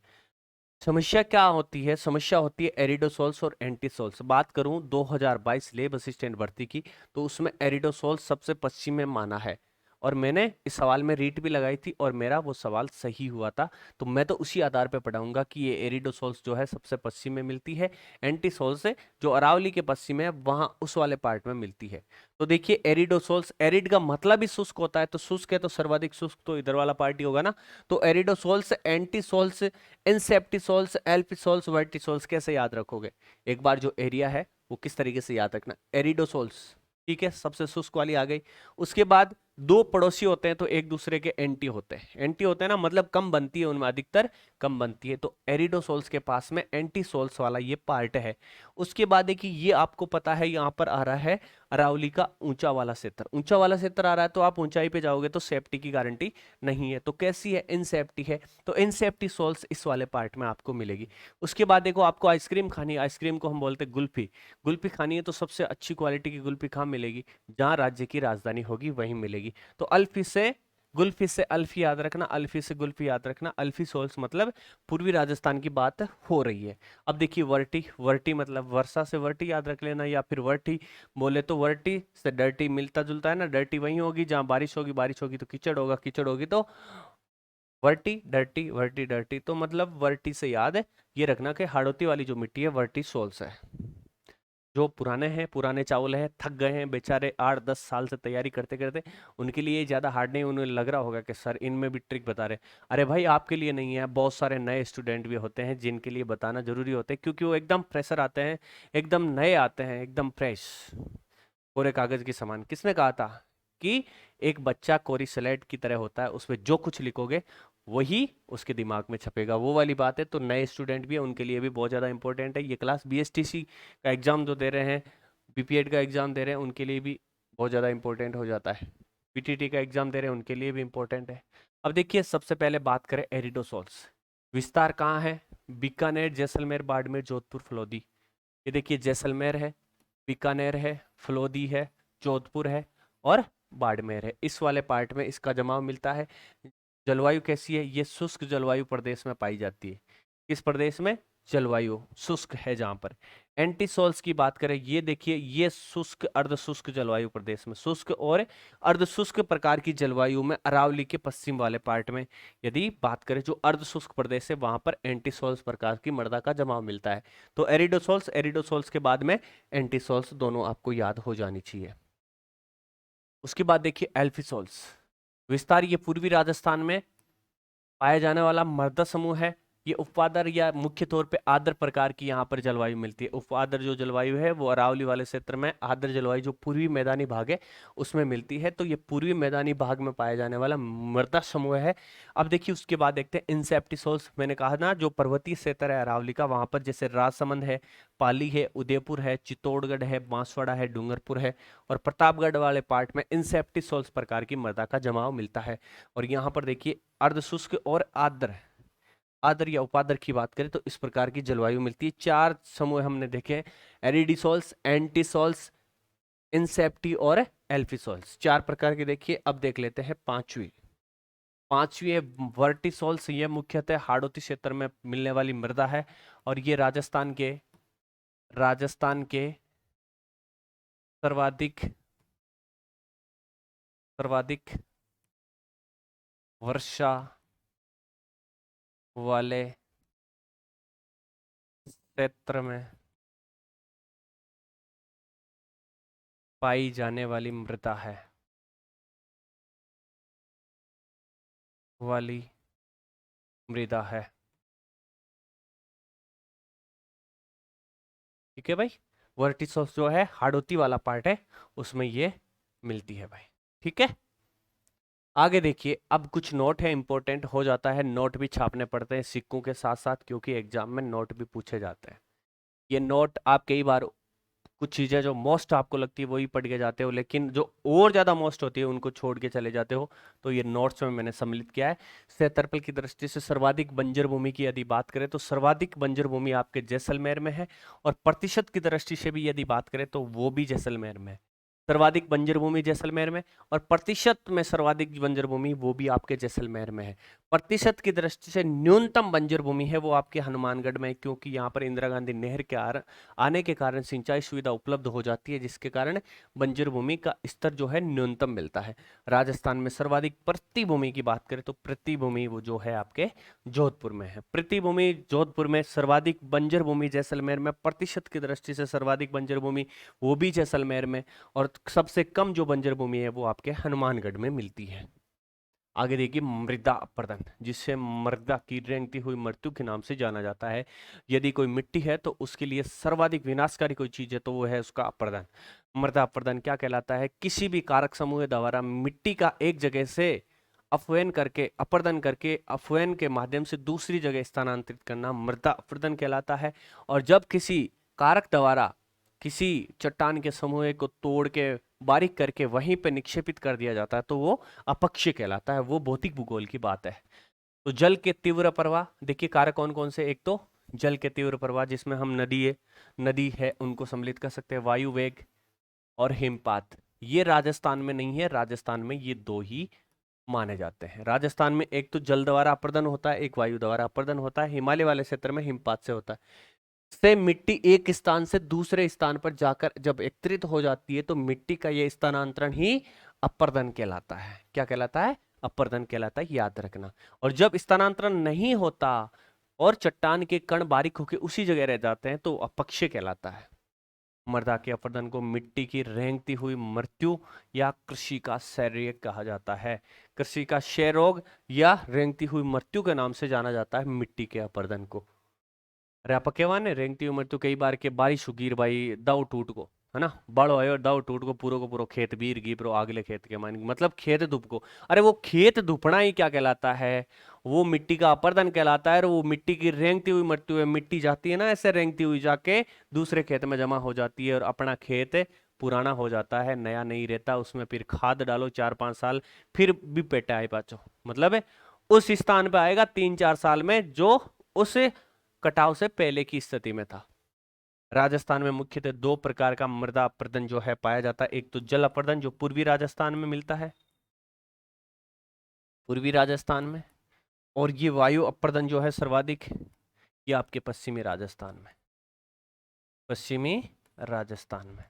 समस्या क्या होती है? समस्या होती है एरिडोसोल्स और एंटीसोल्स। बात करूं 2022 लेब असिस्टेंट भर्ती की, तो उसमें एरिडोसोल्स सबसे पश्चिम में माना है, और मैंने इस सवाल में रीट भी लगाई थी और मेरा वो सवाल सही हुआ था। तो मैं तो उसी आधार पे पढ़ाऊंगा कि ये एरिडोसोल्स जो है सबसे पश्चिम में मिलती है, एंटीसोल्स है जो अरावली के पश्चिम है वहां उस वाले पार्ट में मिलती है। तो देखिए एरिडोसोल्स, एरिड का मतलब ही शुष्क होता है, तो शुष्क है तो सर्वाधिक शुष्क तो इधर वाला पार्ट ही होगा ना। तो एरिडोसोल्स, एंटीसोल्स, इंसेप्टिसोल्स, एल्पिसोल्स, वर्टिसोल्स कैसे याद रखोगे? एक बार जो एरिया है वो किस तरीके से याद रखना, एरिडोसोल्स, ठीक है, सबसे शुष्क वाली आ गई। उसके बाद दो पड़ोसी होते हैं तो एक दूसरे के एंटी होते हैं, एंटी होते हैं ना, मतलब कम बनती है उनमें, अधिकतर कम बनती है, तो एरिडोसोल्स के पास में एंटीसोल्स वाला ये पार्ट है। उसके बाद देखिए ये आपको पता है यहाँ पर आ रहा है अरावली का ऊंचा वाला क्षेत्र, ऊंचा वाला क्षेत्र आ रहा है, तो आप ऊंचाई पे जाओगे तो सेफ्टी की गारंटी नहीं है, तो कैसी है? इनसेफ्टी है, तो इनसेफ्टी सोल्स इस वाले पार्ट में आपको मिलेगी। उसके बाद देखो आपको आइसक्रीम खानी है, आइसक्रीम को हम बोलते हैं गुल्फी, गुल्फी खानी है तो सबसे अच्छी क्वालिटी की गुल्फी कहाँ मिलेगी? जहां राज्य की राजधानी होगी वहीं मिलेगी। तो अल्फी से गुल्फी से अल्फी याद रखना, अल्फी से गुल्फी याद रखना, अल्फी सोल्स मतलब पूर्वी राजस्थान की बात हो रही है। अब देखिए वर्टी, वर्टी मतलब वर्षा से वर्टी याद रख लेना, या फिर वर्टी बोले तो वर्टी से डर्टी मिलता जुलता है ना, डर्टी वहीं होगी जहां बारिश होगी, बारिश होगी तो कीचड़ होगा, कीचड़ होगी तो वर्टी डर्टी, वर्टी डर्टी, तो मतलब वर्टी से याद है ये रखना कि हाड़ौती वाली जो मिट्टी है वर्टी सोल्स है। जो पुराने हैं, पुराने चावल हैं, थक गए हैं बेचारे 8-10 साल से तैयारी करते करते, उनके लिए ज़्यादा हार्ड नहीं, उन्हें लग रहा होगा कि सर इनमें भी ट्रिक बता रहे। अरे भाई आपके लिए नहीं है, बहुत सारे नए स्टूडेंट भी होते हैं जिनके लिए बताना जरूरी होता है, क्योंकि वो एकदम फ्रेशर आते हैं, एकदम नए आते हैं, एकदम फ्रेश, कोरे कागज के समान। किसने कहा था कि एक बच्चा कोरी स्लेट की तरह होता है, उसमें जो कुछ लिखोगे वही उसके दिमाग में छपेगा, वो वाली बात है। तो नए स्टूडेंट भी है उनके लिए भी बहुत ज़्यादा इंपॉर्टेंट है ये क्लास। बीएसटीसी का एग्जाम जो दे रहे हैं, बीपीएड का एग्जाम दे रहे हैं, उनके लिए भी बहुत ज़्यादा इंपॉर्टेंट हो जाता है। पीटीटी का एग्जाम दे रहे हैं उनके लिए भी इंपॉर्टेंट है। अब देखिए सबसे पहले बात करें एरिडोसोल्स, विस्तार कहाँ है? बीकानेर, जैसलमेर, बाड़मेर, जोधपुर, फलोदी। ये देखिए जैसलमेर है, बीकानेर है, फलोदी है, जोधपुर है और बाड़मेर है, इस वाले पार्ट में इसका जमाव मिलता है। जलवायु कैसी है? ये शुष्क जलवायु प्रदेश में पाई जाती है। किस प्रदेश में? जलवायु शुष्क है जहां पर। एंटीसोल्स की बात करें, ये देखिए ये शुष्क अर्ध शुष्क जलवायु प्रदेश में, शुष्क और अर्ध शुष्क प्रकार की जलवायु में अरावली के पश्चिम वाले पार्ट में यदि बात करें जो अर्ध शुष्क प्रदेश है वहां पर एंटीसोल्स प्रकार की मृदा का जमाव मिलता है। तो एरिडोसोल्स, एरिडोसोल्स के बाद में एंटीसोल्स, दोनों आपको याद हो जानी चाहिए। उसके बाद देखिए एल्फिसोल्स, विस्तार ये पूर्वी राजस्थान में पाया जाने वाला मृदा समूह है ये उपआर्द्र या मुख्य तौर पे आर्द्र प्रकार की यहाँ पर जलवायु मिलती है। उपआर्द्र जो जलवायु है वो अरावली वाले क्षेत्र में, आर्द्र जलवायु जो पूर्वी मैदानी भाग है उसमें मिलती है। तो ये पूर्वी मैदानी भाग में पाया जाने वाला मृदा समूह है। अब देखिए उसके बाद देखते हैं इंसेप्टिसोल्स। मैंने कहा ना जो पर्वतीय क्षेत्र है अरावली का, वहां पर जैसे राजसमंद है, पाली है, उदयपुर है, चित्तौड़गढ़ है, बांसवाड़ा है, डूंगरपुर है और प्रतापगढ़ वाले पार्ट में इंसेप्टिसोल्स प्रकार की मृदा का जमाव मिलता है। और यहाँ पर देखिए अर्धशुष्क और आर्द्र, आर्द्र या उपाद्र की बात करें तो इस प्रकार की जलवायु मिलती है। चार समूह हमने देखे हैं, एरिडिसोल्स, एंटीसोल्स, इंसेप्टी और एल्फिसोल्स, चार प्रकार के देखिए। अब देख लेते हैं पांचवी। पांचवी है वर्टिसोल्स। ये मुख्यतः हाड़ौती क्षेत्र में मिलने वाली मृदा है और ये राजस्थान के सर्वाधिक वर्षा वाले क्षेत्र में पाई जाने वाली मृदा है, ठीक है भाई। वर्टिसोल्स जो है हाड़ौती वाला पार्ट है उसमें ये मिलती है भाई, ठीक है। आगे देखिए, अब कुछ नोट है, इंपॉर्टेंट हो जाता है, नोट भी छापने पड़ते हैं सिक्कों के साथ साथ, क्योंकि एग्जाम में नोट भी पूछे जाते हैं। ये नोट आप कई बार कुछ चीजें जो मोस्ट आपको लगती है वही पढ़ के जाते हो, लेकिन जो और ज्यादा मोस्ट होती है उनको छोड़ के चले जाते हो, तो ये नोट्स में मैंने सम्मिलित किया है। क्षेत्रफल की दृष्टि से सर्वाधिक बंजर भूमि की यदि बात करें तो सर्वाधिक बंजर भूमि आपके जैसलमेर में है, और प्रतिशत की दृष्टि से भी यदि बात करें तो वो भी जैसलमेर में है। सर्वाधिक बंजर भूमि जैसलमेर में, और प्रतिशत में सर्वाधिक बंजर भूमि वो भी आपके जैसलमेर में है। प्रतिशत की दृष्टि से न्यूनतम बंजर भूमि है वो आपके हनुमानगढ़ में, क्योंकि यहाँ पर इंदिरा गांधी नहर के आने के कारण सिंचाई सुविधा उपलब्ध हो जाती है, जिसके कारण बंजर भूमि का स्तर जो है न्यूनतम मिलता है। राजस्थान में सर्वाधिक प्रति भूमि की बात करें तो प्रति भूमि वो जो है आपके जोधपुर में है। प्रति भूमि जोधपुर में, सर्वाधिक बंजर भूमि जैसलमेर में, प्रतिशत की दृष्टि से सर्वाधिक बंजर भूमि वो भी जैसलमेर में, और सबसे कम जो बंजर भूमि है वो आपके हनुमानगढ़ में मिलती है। आगे देखिए मृदा अपरदन, जिससे मृदा की रेंगती हुई मृत्यु के नाम से जाना जाता है। यदि कोई मिट्टी है तो उसके लिए सर्वाधिक विनाशकारी कोई चीज है तो वो है उसका अपरदन। मृदा अपरदन क्या कहलाता है? किसी भी कारक समूह द्वारा मिट्टी का एक जगह से अपरदन करके अफवेन के माध्यम से दूसरी जगह स्थानांतरित करना मृदा अपरदन कहलाता है। और जब किसी कारक द्वारा किसी चट्टान के समूह को तोड़ के बारीक करके वहीं पे निक्षेपित कर दिया जाता है तो वो अपक्षय कहलाता है। वो भौतिक भूगोल की बात है। तो जल के तीव्र प्रवाह देखिए, कारक कौन कौन से? एक तो जल के तीव्र प्रवाह, जिसमें हम नदी है उनको सम्मिलित कर सकते हैं, वायु वेग और हिमपात। ये राजस्थान में नहीं है, राजस्थान में ये दो ही माने जाते हैं। राजस्थान में एक तो जल द्वारा अपर्दन होता है, एक वायु द्वारा अपर्दन होता है। हिमालय वाले क्षेत्र में हिमपात से होता है। से मिट्टी एक स्थान से दूसरे स्थान पर जाकर जब एकत्रित हो जाती है तो मिट्टी का यह स्थानांतरण ही अपर्दन कहलाता है। क्या कहलाता है? अपर्दन कहलाता है, याद रखना। और जब स्थानांतरण नहीं होता और चट्टान के कण बारीक होकर उसी जगह रह जाते हैं तो अपक्षय कहलाता है। मृदा के अपरदन को मिट्टी की रेंगती हुई मृत्यु या कृषि का क्षय कहा जाता है। कृषि का क्षय रोग या रेंगती हुई मृत्यु के नाम से जाना जाता है मिट्टी के अपरदन को। अरे आप केवा ने रेंगती उम्र तो कई बार के बारिश गिर भाई दाव टूट को, है ना, बड़ो आयो दाव टूट को पूरो खेत बीर गी प्रो आगले खेत के मान मतलब खेत धूप को। अरे वो खेत धुपना ही क्या कहलाता है? वो मिट्टी का अपरदन कहलाता है। और वो मिट्टी की रेंगती हुई मृत्यु है। मिट्टी जाती है ना ऐसे रेंगती हुई जाके दूसरे खेत में जमा हो जाती है और अपना खेत पुराना हो जाता है, नया नहीं रहता। उसमें फिर खाद डालो 4-5 साल, फिर भी पेटा है पाचो, मतलब है उस स्थान पे आएगा 3-4 साल में जो उस कटाव से पहले की स्थिति में था। राजस्थान में मुख्यतः दो प्रकार का मृदा अपरदन जो है पाया जाता है। एक तो जल अपरदन जो पूर्वी राजस्थान में मिलता है, पूर्वी राजस्थान में, और ये वायु अपरदन जो है सर्वाधिक ये आपके पश्चिमी राजस्थान में, पश्चिमी राजस्थान में।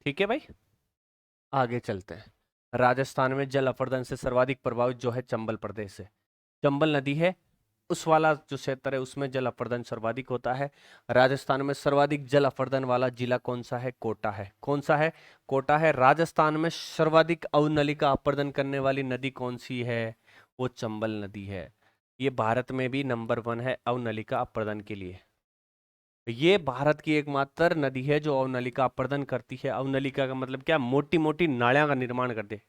ठीक है भाई, आगे चलते हैं। राजस्थान में जल अपरदन से सर्वाधिक प्रभावित जो है चंबल प्रदेश है। चंबल नदी है उस वाला जो क्षेत्र है उसमें जल अपरदन सर्वाधिक होता है। राजस्थान में सर्वाधिक जल अपरदन वाला जिला कौन सा है? कोटा है। कौन सा है? कोटा है। राजस्थान में सर्वाधिक अवनलिका अपरदन करने वाली नदी कौन सी है? वो चंबल नदी है। ये भारत में भी नंबर 1 है अवनलिका अपर्दन के लिए। ये भारत की एकमात्र नदी है जो अवनलिका अपर्दन करती है। अवनलिका का मतलब क्या? मोटी मोटी नालियां का निर्माण कर दे।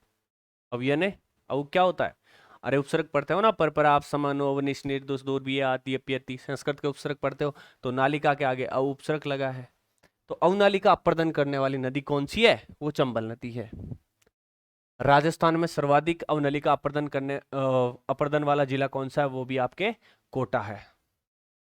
अब ये ने अब क्या होता है? अरे उपसर्ग पढ़ते हो ना, पर आप समान अवनिश निर्दोष दूरबीय आदि अप्यति, संस्कृत के उपसर्ग पढ़ते हो तो नालिका के आगे अव उपसर्ग लगा है। तो अवनालिका अपर्दन करने वाली नदी कौन सी है? वो चंबल नदी है। राजस्थान में सर्वाधिक अवनलिका अपर्दन वाला जिला कौन सा है? वो भी आपके कोटा है।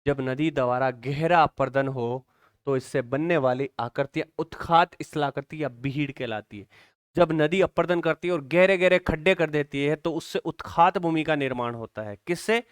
जब नदी द्वारा गहरा अपर्दन हो तो इससे बनने वाली आकृतियां उत्खात स्थलाकृति या बीहड़ कहलाती है। जब नदी अपर्दन करती है और गहरे गहरे खड्डे कर देती है तो उससे उत्खात भूमि का निर्माण होता है। किससे?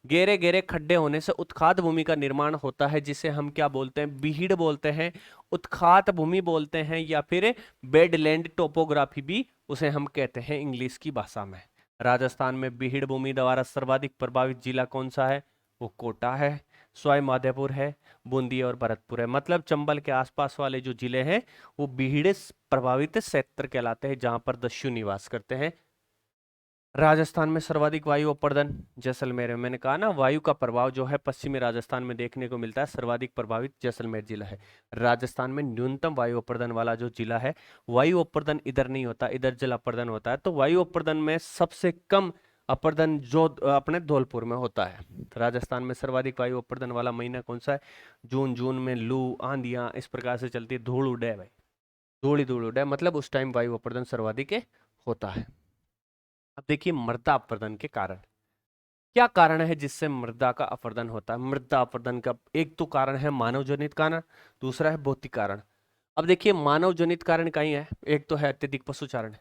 गहरे गहरे खड्डे होने से उत्खात भूमि का निर्माण होता है, जिसे हम क्या बोलते हैं? बीहड़ बोलते हैं, उत्खात भूमि बोलते हैं, या फिर बेडलैंड टोपोग्राफी भी उसे हम कहते हैं इंग्लिश की भाषा में। राजस्थान में बीहड़ भूमि द्वारा सर्वाधिक प्रभावित जिला कौन सा है? वो कोटा है, सवाई माधोपुर है, बूंदी और भरतपुर है। मतलब चंबल के आसपास वाले जो जिले हैं वो बीहड़ प्रभावित क्षेत्र कहलाते हैं, जहां पर दस्यु निवास करते हैं। राजस्थान में सर्वाधिक वायु अपर्दन जैसलमेर है। मैंने कहा ना, वायु का प्रभाव जो है पश्चिमी राजस्थान में देखने को मिलता है। सर्वाधिक प्रभावित जैसलमेर जिला है। राजस्थान में न्यूनतम वायु अपर्दन वाला जो जिला है, वायु अपर्दन इधर नहीं होता, इधर जल अपर्दन होता है। तो वायु अपर्दन में सबसे कम अपर्दन जो अपने धौलपुर में होता है। राजस्थान में सर्वाधिक वायु अपर्दन वाला महीना कौन सा है? जून। जून में लू आंधियां इस प्रकार से चलती है, धूल उड़े भाई, धूल ही धूल उड़े, मतलब उस टाइम वायु अपर्दन सर्वाधिक होता है। अब देखिए मृदा अपरदन के कारण। क्या कारण है जिससे मृदा का अपरदन होता है? मृदा अपरदन का एक तो कारण है मानव जनित कारण, दूसरा है भौतिक कारण। अब देखिए मानव जनित कारण कहीं है, एक तो है अत्यधिक पशुचारण,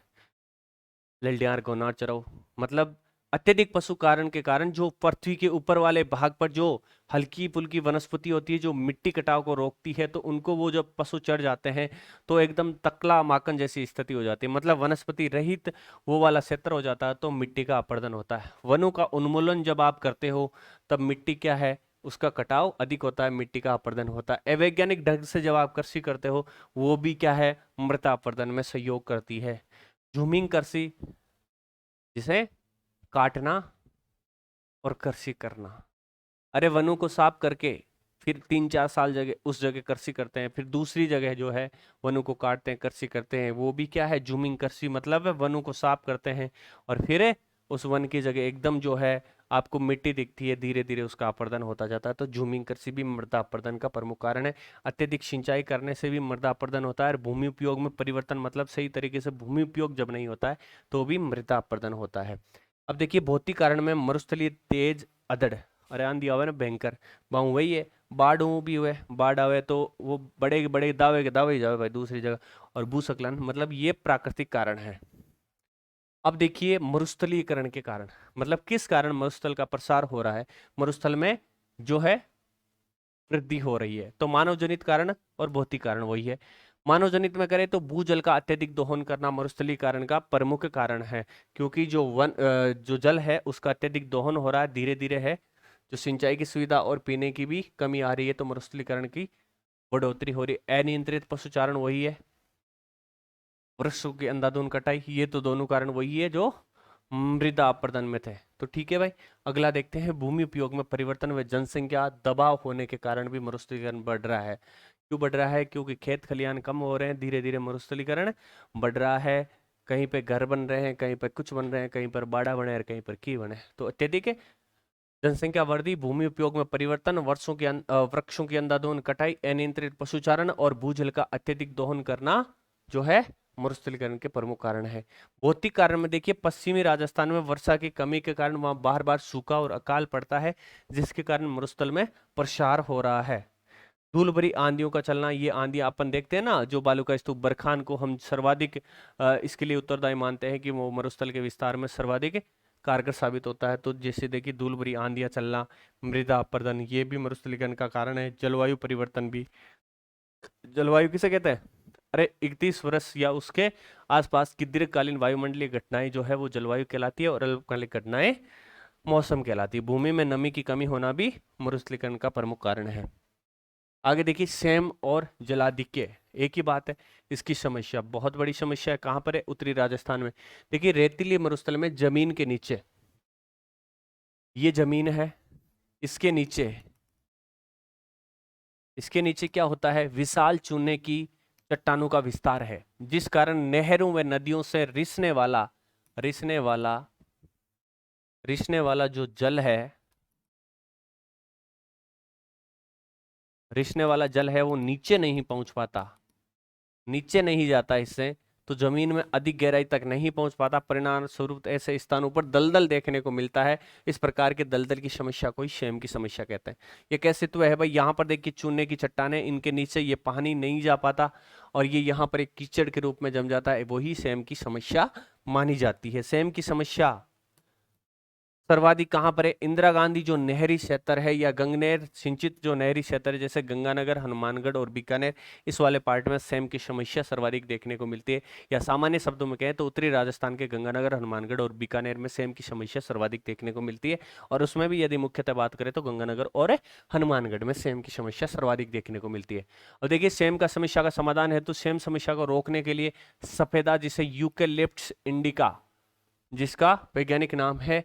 ललडियार गोना चराओ, मतलब अत्यधिक पशु कारण के कारण जो पृथ्वी के ऊपर वाले भाग पर जो हल्की फुल्की वनस्पति होती है जो मिट्टी कटाव को रोकती है, तो उनको वो जब पशु चढ़ जाते हैं तो एकदम तकला माकन जैसी स्थिति हो जाती है, मतलब वनस्पति रहित वो वाला क्षेत्र हो जाता है, तो मिट्टी का अपरदन होता है। वनों का उन्मूलन जब आप करते हो तब मिट्टी क्या है, उसका कटाव अधिक होता है, मिट्टी का अपरदन होता है। अवैज्ञानिक ढंग से जब आप कृषि करते हो वो भी क्या है, मृदा अपरदन में सहयोग करती है। झूमिंग कृषि, जिसे काटना और कृषि करना। अरे वनों को साफ करके फिर 3-4 साल जगह उस जगह कृषि करते हैं, फिर दूसरी जगह जो है वनों को काटते हैं, कृषि करते हैं, वो भी क्या है, जूमिंग कृषि। मतलब है वनों को साफ करते हैं और फिर उस वन की जगह एकदम जो है आपको मिट्टी दिखती है, धीरे धीरे उसका अपरदन होता जाता है। तो जूमिंग कृषि भी मृदा अपरदन का प्रमुख कारण है। अत्यधिक सिंचाई करने से भी मृदा अपरदन होता है। और भूमि उपयोग में परिवर्तन, मतलब सही तरीके से भूमि उपयोग जब नहीं होता है तो भी मृदा अपरदन होता है। अब देखिए भौतिक कारण में मरुस्थलीय तेज अदड़, अरे आंधी आवे ना भयंकर, बाहू वही है, बाढ़ भी हुए, बाढ़ आवे तो वो बड़े बड़े दावे के दावे ही जावे भाई दूसरी जगह। और भूस्खलन, मतलब ये प्राकृतिक कारण है। अब देखिए मरुस्थलीकरण के कारण, मतलब किस कारण मरुस्थल का प्रसार हो रहा है, मरुस्थल में जो है वृद्धि हो रही है। तो मानव जनित कारण और भौतिक कारण वही है। मानव जनित में करें तो भूजल का अत्यधिक दोहन करना मरुस्थलीकरण का प्रमुख कारण है, क्योंकि जो जल है उसका अत्यधिक दोहन हो रहा है, धीरे धीरे है। जो सिंचाई की सुविधा और पीने की भी कमी आ रही है, तो मरुस्थलीकरण की बढ़ोतरी हो रही है। अनियंत्रित पशुचारण वही है, वृक्षों की अंधाधुंध कटाई, ये तो दोनों कारण वही है जो मृदा अपरदन में थे। तो ठीक है भाई, अगला देखते हैं भूमि उपयोग में परिवर्तन व जनसंख्या दबाव होने के कारण भी मरुस्थलीकरण बढ़ रहा है। क्यों बढ़ रहा है? क्योंकि खेत खलियान कम हो रहे हैं, धीरे धीरे मरुस्थलीकरण बढ़ रहा है। कहीं पे घर बन रहे हैं, कहीं पर कुछ बन रहे हैं, कहीं पर बाड़ा बने और कहीं पर की बने। तो अत्यधिक जनसंख्या वृद्धि, भूमि उपयोग में परिवर्तन, वृक्षों की अंधाधुंध कटाई, अनियंत्रित पशुचारण और भूजल का अत्यधिक दोहन करना जो है मरुस्थलीकरण के प्रमुख कारण है। भौतिक कारण में देखिए पश्चिमी राजस्थान में वर्षा की कमी के कारण वहां बार बार सूखा और अकाल पड़ता है, जिसके कारण मरुस्थल में प्रसार हो रहा है। धूल भरी आंधियों का चलना, ये आंधियां अपन देखते हैं ना, जो बालू का स्तूप बरखान को हम सर्वाधिक इसके लिए उत्तरदायी मानते हैं कि वो मरुस्थल के विस्तार में सर्वाधिक कारगर साबित होता है। तो जैसे देखिए धूल भरी आंधियां चलना, मृदा अपरदन, ये भी मरुस्थलीकरण का कारण है। जलवायु परिवर्तन भी, जलवायु किसे कहते हैं? अरे 31 वर्ष या उसके आसपास की दीर्घकालीन वायुमंडलीय घटनाएं जो है वो जलवायु कहलाती है, और अल्पकालिक घटनाएं मौसम कहलाती है। भूमि में नमी की कमी होना भी मरुस्थलीकरण का प्रमुख कारण है। आगे देखिए सेम और जलाधिक्य, एक ही बात है। इसकी समस्या बहुत बड़ी समस्या है, कहां पर है? उत्तरी राजस्थान में। देखिए रेतीली मरुस्थल में जमीन के नीचे ये जमीन है, इसके नीचे क्या होता है, विशाल चूने की चट्टानों का विस्तार है, जिस कारण नहरों व नदियों से रिसने वाला जो जल है, वो नीचे नहीं पहुंच पाता, नीचे नहीं जाता इससे, तो जमीन में अधिक गहराई तक नहीं पहुंच पाता। परिणाम स्वरूप ऐसे स्थानों पर दलदल देखने को मिलता है। इस प्रकार के दलदल की समस्या को ही शैम की समस्या कहते हैं। ये कैसे तो है भाई, यहाँ पर देखिए चूने की चट्टानें, इनके नीचे ये पानी नहीं जा पाता और ये यहाँ पर एक कीचड़ के रूप में जम जाता है, वही शैम की समस्या मानी जाती है। शैम की समस्या सर्वाधिक कहां पर है, इंदिरा गांधी जो नहरी क्षेत्र है या गंगनेर सिंचित जो नहरी क्षेत्र है, जैसे गंगानगर, हनुमानगढ़ और बीकानेर, इस वाले पार्ट में शैम की समस्या सर्वाधिक देखने को मिलती है। या सामान्य शब्दों में कहें तो उत्तरी राजस्थान के गंगानगर, हनुमानगढ़ और बीकानेर में शैम की समस्या सर्वाधिक देखने को मिलती है। और उसमें भी यदि मुख्यतः बात करें तो गंगानगर और हनुमानगढ़ में शैम की समस्या सर्वाधिक देखने को मिलती है। और देखिए शैम का समस्या का समाधान है तो शैम समस्या को रोकने के लिए सफेदा, जिसे यूकेलिप्टस इंडिका जिसका वैज्ञानिक नाम है,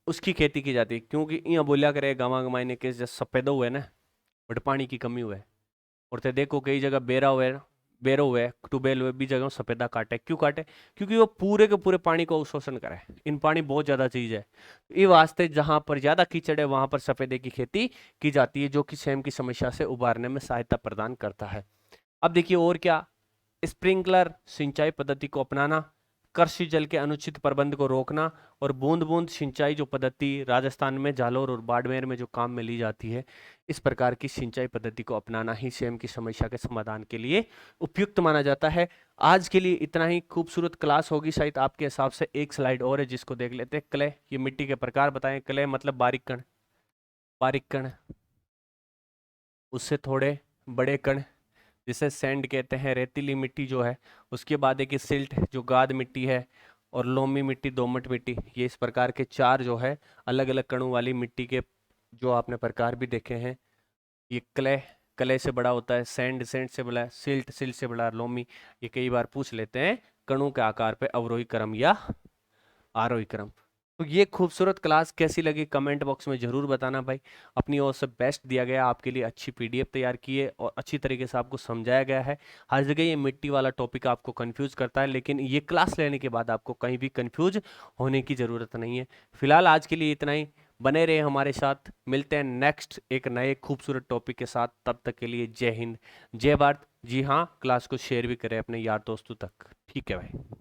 उसकी खेती की जाती है। क्योंकि यहाँ बोलिया करे गाँव गमाने के जैसे सफेदो हुए ना, बट पानी की कमी हुए, और ते देखो कई जगह बेरो हुए ट्यूबवेल हुए भी जगह सफेदा काटे। क्यों काटे? क्योंकि वो पूरे के पूरे पानी को अवशोषण करे, इन पानी बहुत ज्यादा चीज है। ये वास्ते जहां पर ज्यादा कीचड़ है वहां पर सफेदे की खेती की जाती है, जो कि शैम की समस्या से उबारने में सहायता प्रदान करता है। अब देखिए और क्या, स्प्रिंकलर सिंचाई पद्धति को अपनाना, कृषि जल के अनुचित प्रबंध को रोकना, और बूंद बूंद सिंचाई जो पद्धति राजस्थान में जालोर और बाड़मेर में जो काम में ली जाती है, इस प्रकार की सिंचाई पद्धति को अपनाना ही शैम की समस्या के समाधान के लिए उपयुक्त माना जाता है। आज के लिए इतना ही। खूबसूरत क्लास होगी शायद आपके हिसाब से। एक स्लाइड और है जिसको देख लेते हैं। क्ले, ये मिट्टी के प्रकार बताएं। क्ले मतलब बारीक कण, उससे थोड़े बड़े कण जिसे सैंड कहते हैं, रेतीली मिट्टी जो है। उसके बाद एक सिल्ट जो गाद मिट्टी है, और लोमी मिट्टी, दोमट मिट्टी। ये इस प्रकार के चार जो है अलग अलग कणों वाली मिट्टी के जो आपने प्रकार भी देखे हैं। ये क्ले से बड़ा होता है, सैंड से बड़ा है, सिल्ट से बड़ा, लोमी। ये कई बार पूछ लेते हैं कणों के आकार पे अवरोही क्रम या आरोही क्रम। तो ये खूबसूरत क्लास कैसी लगी कमेंट बॉक्स में जरूर बताना भाई। अपनी ओर से बेस्ट दिया गया आपके लिए, अच्छी पीडीएफ तैयार की है और अच्छी तरीके से आपको समझाया गया है। हर जगह ये मिट्टी वाला टॉपिक आपको कंफ्यूज करता है, लेकिन ये क्लास लेने के बाद आपको कहीं भी कंफ्यूज होने की जरूरत नहीं है। फिलहाल आज के लिए इतना ही। बने रहे हमारे साथ, मिलते हैं नेक्स्ट एक नए खूबसूरत टॉपिक के साथ। तब तक के लिए जय हिंद, जय भारत। जी हाँ, क्लास को शेयर भी करें अपने यार दोस्तों तक। ठीक है भाई।